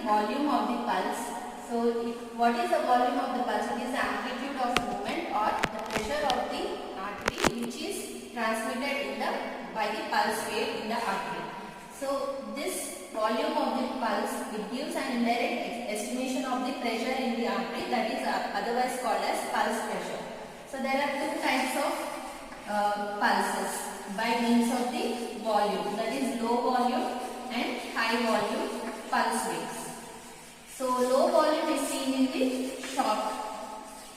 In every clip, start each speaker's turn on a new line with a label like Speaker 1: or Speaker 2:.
Speaker 1: volume of the pulse. So what is the volume of the pulse? It is the amplitude of movement or the pressure of the artery which is transmitted by the pulse wave in the artery. So this volume of the pulse, it gives an indirect estimation of the pressure in the artery, that is otherwise called as pulse pressure. So there are two types of pulses by means of the volume, that is low volume and high volume pulse waves. So low volume is seen in the shock,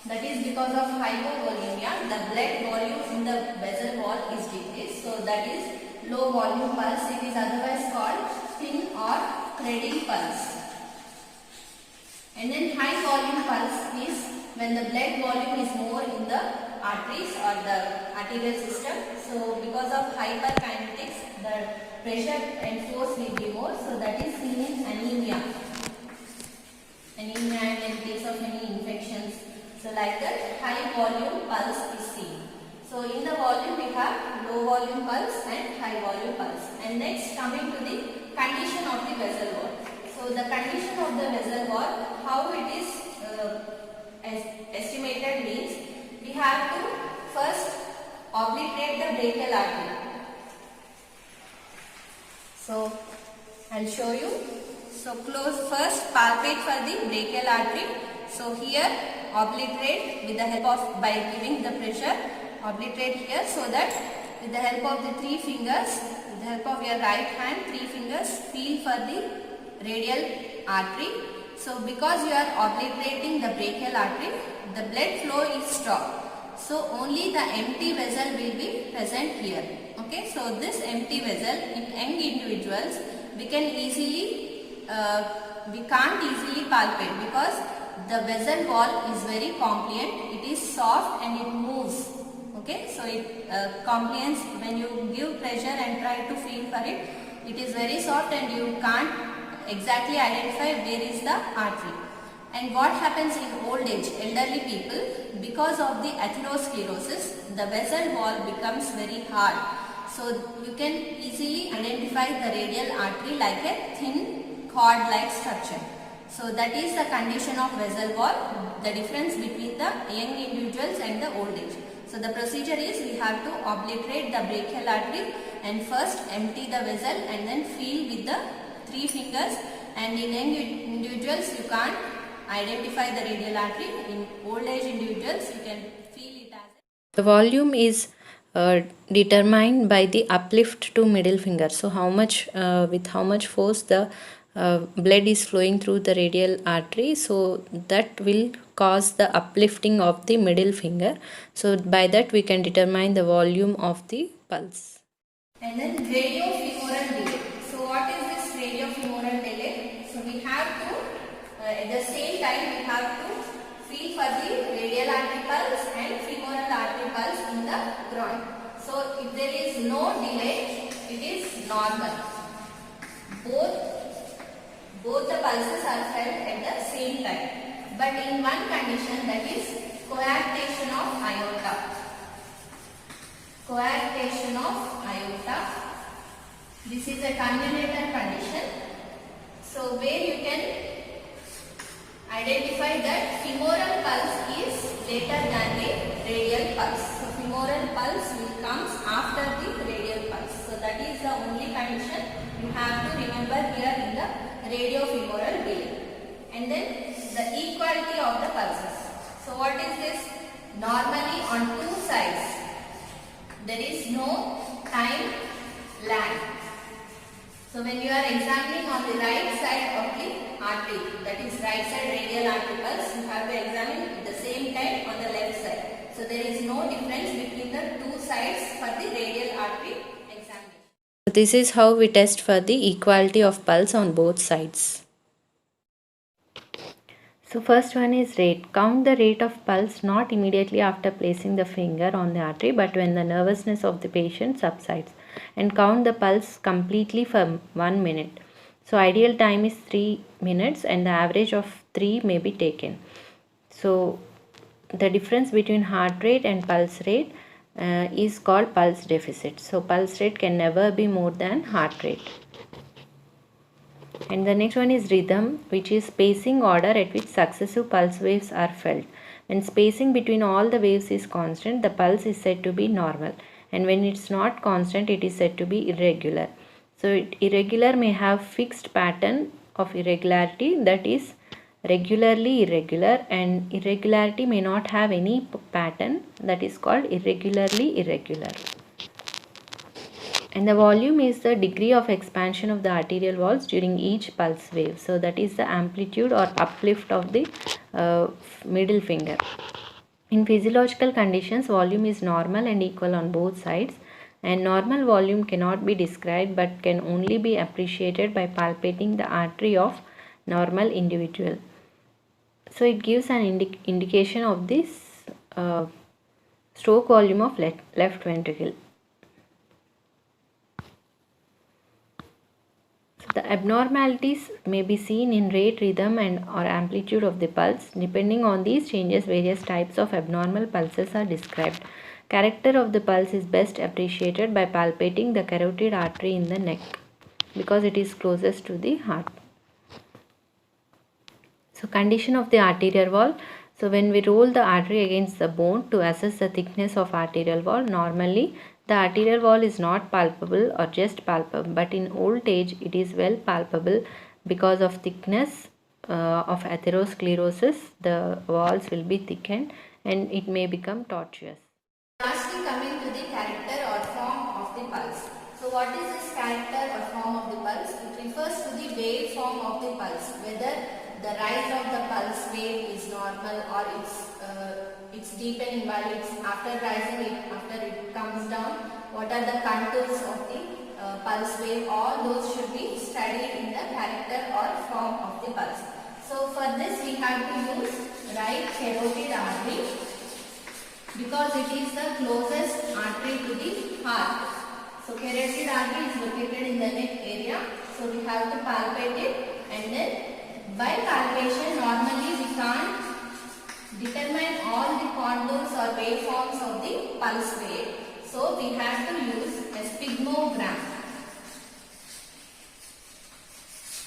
Speaker 1: that is because of hypovolemia, the blood volume in the vessel wall is decreased. So that is low volume pulse. It is otherwise called thin or threading pulse. And then high volume pulse is when the blood volume is more in the arteries or the arterial system. So because of hyperkinetics, the pressure and force will be more. So that is seen in anemia. Anemia and in case of any infections. So like that, high volume pulse is seen. So in the volume we have low volume pulse and high volume pulse. And next, coming to the condition of the vessel wall. So the condition of the vessel wall, how it is estimated means we have to first obliterate the brachial artery. So I'll show you. So close first, palpate for the brachial artery. So here obliterate with the help of, by giving the pressure, obliterate here, so that with the help of the three fingers, with the help of your right hand, three fingers, feel for the radial artery. So because you are obliterating the brachial artery, the blood flow is stopped. So only the empty vessel will be present here. Okay, so this empty vessel in young individuals, we can't easily palpate because the vessel wall is very compliant. It is soft and it moves. Okay, so it compliance, when you give pressure and try to feel for it, it is very soft and you can't exactly identify where is the artery. And what happens in old age, elderly people, because of the atherosclerosis, the vessel wall becomes very hard. So you can easily identify the radial artery like a thin cord-like structure. So that is the condition of vessel wall, the difference between the young individuals and the old age. So the procedure is we have to obliterate the brachial artery and first empty the vessel and then feel with the three fingers, and in young individuals you can't identify the radial artery. In old age individuals you can feel it as
Speaker 2: the volume is determined by the uplift to middle finger. So how much with how much force the blood is flowing through the radial artery, so that will cause the uplifting of the middle finger. So by that we can determine the volume of the pulse.
Speaker 1: And then radiofemoral delay. So what is this radiofemoral delay? So we have to at the same time we have to feel for the radial artery pulse and femoral artery pulse in the groin. So if there is no delay, it is normal. Both the pulses are felt at the same time. But in one condition, that is coarctation of aorta. Coarctation of aorta. This is a congenital condition. So where you can identify that femoral pulse is later than the radial pulse. So femoral pulse will comes after the radial pulse. So that is the only condition you have to remember here in the radiofemoral delay. And then the equality of the pulses. So what is this? Normally on two sides there is no time lag. So when you are examining on the right side of the artery, that is right side radial artery pulse, you have to examine at the same time on the left side. So there is no difference between the two sides for the radial artery examination.
Speaker 2: This is how we test for the equality of pulse on both sides. So first one is rate. Count the rate of pulse not immediately after placing the finger on the artery, but when the nervousness of the patient subsides, and count the pulse completely for 1 minute. So ideal time is 3 minutes and the average of 3 may be taken. So the difference between heart rate and pulse rate is called pulse deficit. So pulse rate can never be more than heart rate. And the next one is rhythm, which is spacing order at which successive pulse waves are felt. When spacing between all the waves is constant, the pulse is said to be normal. And when it's not constant, it is said to be irregular. So irregular may have fixed pattern of irregularity, that is regularly irregular, and irregularity may not have any pattern, that is called irregularly irregular. And the volume is the degree of expansion of the arterial walls during each pulse wave. So that is the amplitude or uplift of the middle finger. In physiological conditions, volume is normal and equal on both sides, and normal volume cannot be described but can only be appreciated by palpating the artery of normal individual. So it gives an indication of this stroke volume of left ventricle. The abnormalities may be seen in rate, rhythm and or amplitude of the pulse. Depending on these changes, various types of abnormal pulses are described. Character of the pulse is best appreciated by palpating the carotid artery in the neck because it is closest to the heart. So condition of the arterial wall. So when we roll the artery against the bone to assess the thickness of arterial wall, normally the arterial wall is not palpable or just palpable, but in old age it is well palpable because of thickness of atherosclerosis. The walls will be thickened and it may become tortuous.
Speaker 1: Lastly, coming to the character or form of the pulse. So what is this character or form of the pulse? It refers to the wave form of the pulse, whether the rise of the pulse wave is normal or it's deepening while it's after rising, after it comes down. What are the contours of the pulse wave? All those should be studied in the character or form of the pulse. So for this we have to use right carotid artery because it is the closest artery to the heart. So carotid artery is located in the neck area. So we have to palpate it, and then by palpation normally we can't determine all the contours or waveforms of the pulse wave. So we have to use a sphygmogram.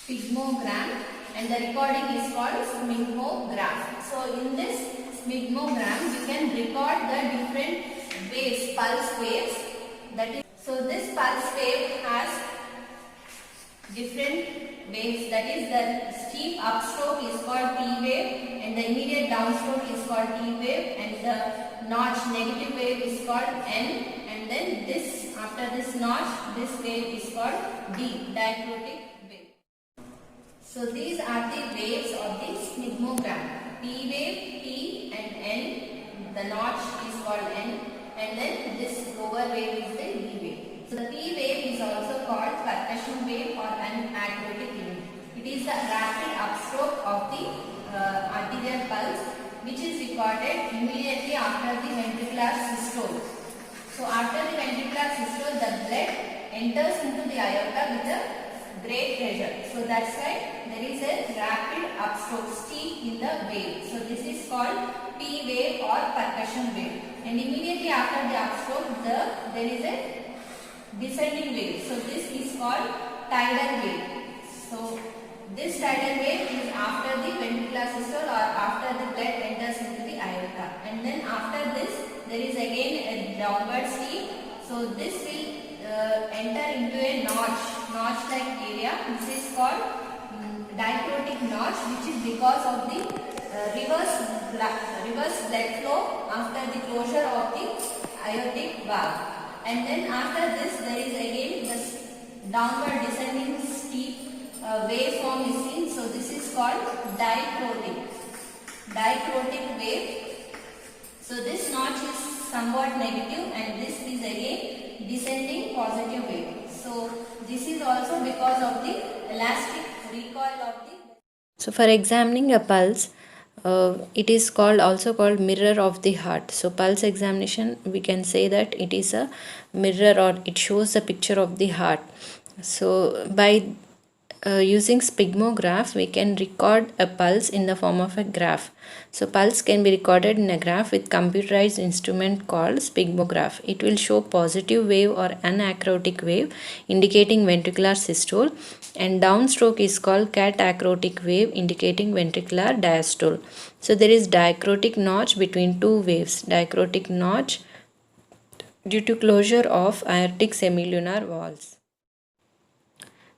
Speaker 1: Sphygmogram, and the recording is called sphygmograph. So in this sphygmogram we can record the different waves, pulse waves. That is, so this pulse wave has different waves, that is the steep upstroke is called P wave and the immediate downstroke is called T wave and the notch negative wave is called N, and then this after this notch this wave is called D, dichrotic wave. So these are the waves of the sphygmogram. P wave, T and N, the notch is called N, and then this lower wave is the D wave. So the P wave is also called percussion wave or an acrotic wave. It is the rapid upstroke of the arterial pulse which is recorded immediately after the ventricular systole. So after the ventricular systole, the blood enters into the aorta with a great pressure. So that's why there is a rapid upstroke, steep in the wave. So this is called P wave or percussion wave. And immediately after the upstroke, there is a descending wave. So this is called tidal wave. So this tidal wave is after the ventricular systole or after the blood enters into the aorta. And then after this there is again a downward steep. So this will enter into a notch like area. This is called dichrotic notch, which is because of the reverse blood flow after the closure of the aortic valve. And then after this there is again this downward descending steep waveform is seen. So this is called dichrotic wave. So this notch is somewhat negative and this is again descending positive wave. So this is also because of the elastic recoil of the.
Speaker 2: So for examining a pulse, it is also called mirror of the heart. So pulse examination, we can say that it is a mirror or it shows the picture of the heart. So by using sphygmograph, we can record a pulse in the form of a graph. So pulse can be recorded in a graph with computerized instrument called sphygmograph. It will show positive wave or anacrotic wave indicating ventricular systole, and downstroke is called catacrotic wave indicating ventricular diastole. So there is diacrotic notch between two waves. Diacrotic notch due to closure of aortic semilunar valves.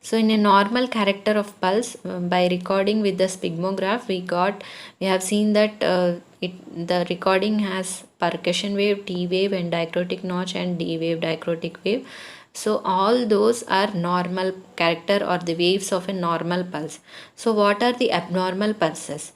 Speaker 2: So in a normal character of pulse, by recording with the sphygmograph, we have seen that the recording has percussion wave, T wave, and diacrotic notch, and D wave, diacrotic wave. So all those are normal character or the waves of a normal pulse. So what are the abnormal pulses?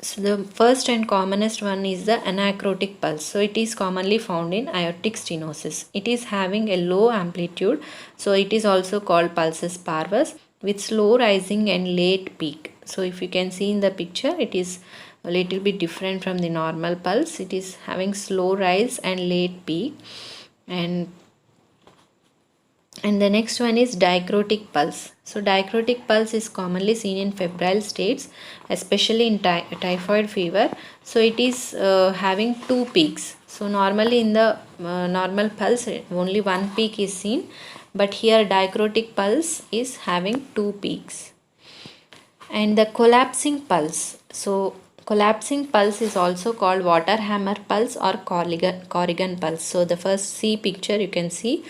Speaker 2: So the first and commonest one is the anacrotic pulse. So it is commonly found in aortic stenosis. It is having a low amplitude. So it is also called pulsus parvus with slow rising and late peak. So if you can see in the picture, it is a little bit different from the normal pulse. It is having slow rise and late peak. And the next one is diacrotic pulse. So diacrotic pulse is commonly seen in febrile states, especially in typhoid fever. So it is having two peaks. So normally in the normal pulse only one peak is seen, but here diacrotic pulse is having two peaks. And the collapsing pulse. So collapsing pulse is also called water hammer pulse or Corrigan pulse. So the first C picture you can see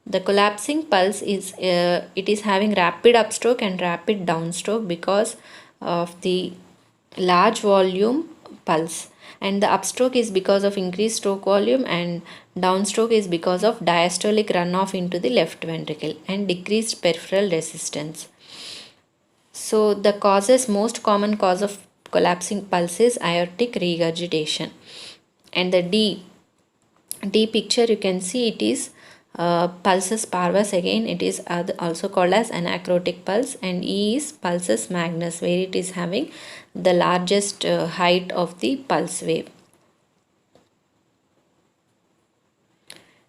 Speaker 2: the collapsing pulse is it is having rapid upstroke and rapid downstroke because of the large volume pulse, and the upstroke is because of increased stroke volume, and downstroke is because of diastolic runoff into the left ventricle and decreased peripheral resistance. So the most common cause of collapsing pulse is aortic regurgitation. And the D picture you can see it is pulsus parvus. Again it is also called as anacrotic pulse, and E is pulsus magnus, where it is having the largest height of the pulse wave.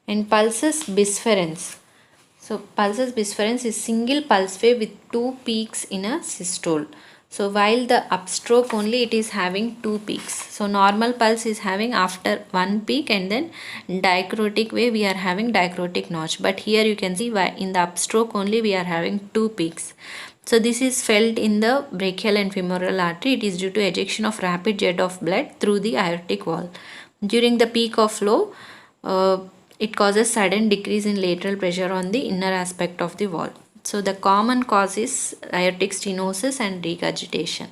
Speaker 2: And pulsus bisferens. So pulsus bisferens is single pulse wave with two peaks in a systole. So while the upstroke only it is having two peaks. So normal pulse is having after one peak, and then diacrotic wave we are having diacrotic notch. But here you can see why in the upstroke only we are having two peaks. So this is felt in the brachial and femoral artery. It is due to ejection of rapid jet of blood through the aortic wall. During the peak of flow, it causes sudden decrease in lateral pressure on the inner aspect of the wall. So the common cause is aortic stenosis and regurgitation.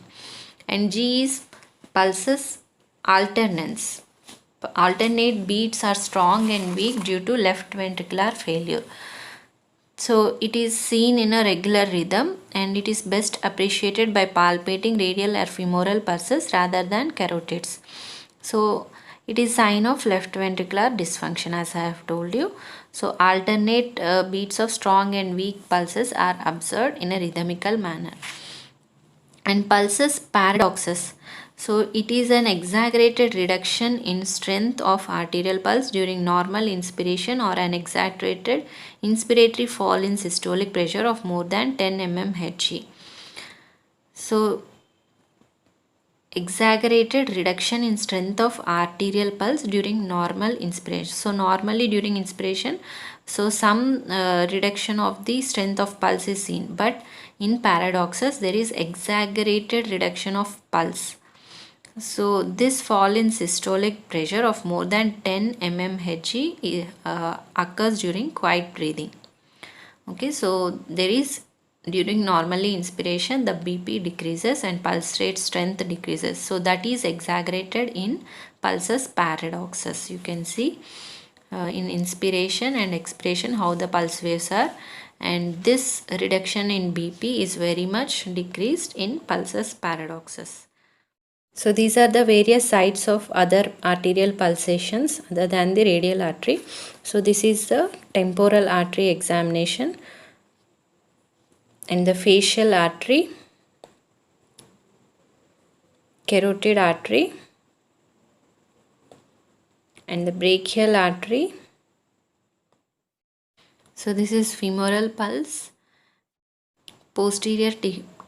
Speaker 2: And G is pulsus alternans. Alternate beats are strong and weak due to left ventricular failure. So it is seen in a regular rhythm, and it is best appreciated by palpating radial or femoral pulses rather than carotids. So it is sign of left ventricular dysfunction, as I have told you. So alternate beats of strong and weak pulses are observed in a rhythmical manner. And pulsus paradoxus. So it is an exaggerated reduction in strength of arterial pulse during normal inspiration, or an exaggerated inspiratory fall in systolic pressure of more than 10 mmHg. So exaggerated reduction in strength of arterial pulse during normal inspiration. So normally during inspiration, so some reduction of the strength of pulse is seen, but in paradoxus there is exaggerated reduction of pulse. So this fall in systolic pressure of more than 10 mmHg occurs during quiet breathing. Okay, so there is during normally inspiration the BP decreases and pulse rate strength decreases. So that is exaggerated in pulsus paradoxus. You can see in inspiration and expiration how the pulse waves are, and this reduction in BP is very much decreased in pulsus paradoxus. So these are the various sites of other arterial pulsations other than the radial artery. So this is the temporal artery examination, and the facial artery, carotid artery, and the brachial artery. So this is femoral pulse, posterior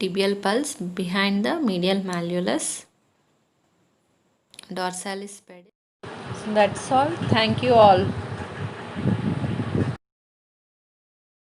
Speaker 2: tibial pulse behind the medial malleolus, dorsalis pedis. So that's all. Thank you all.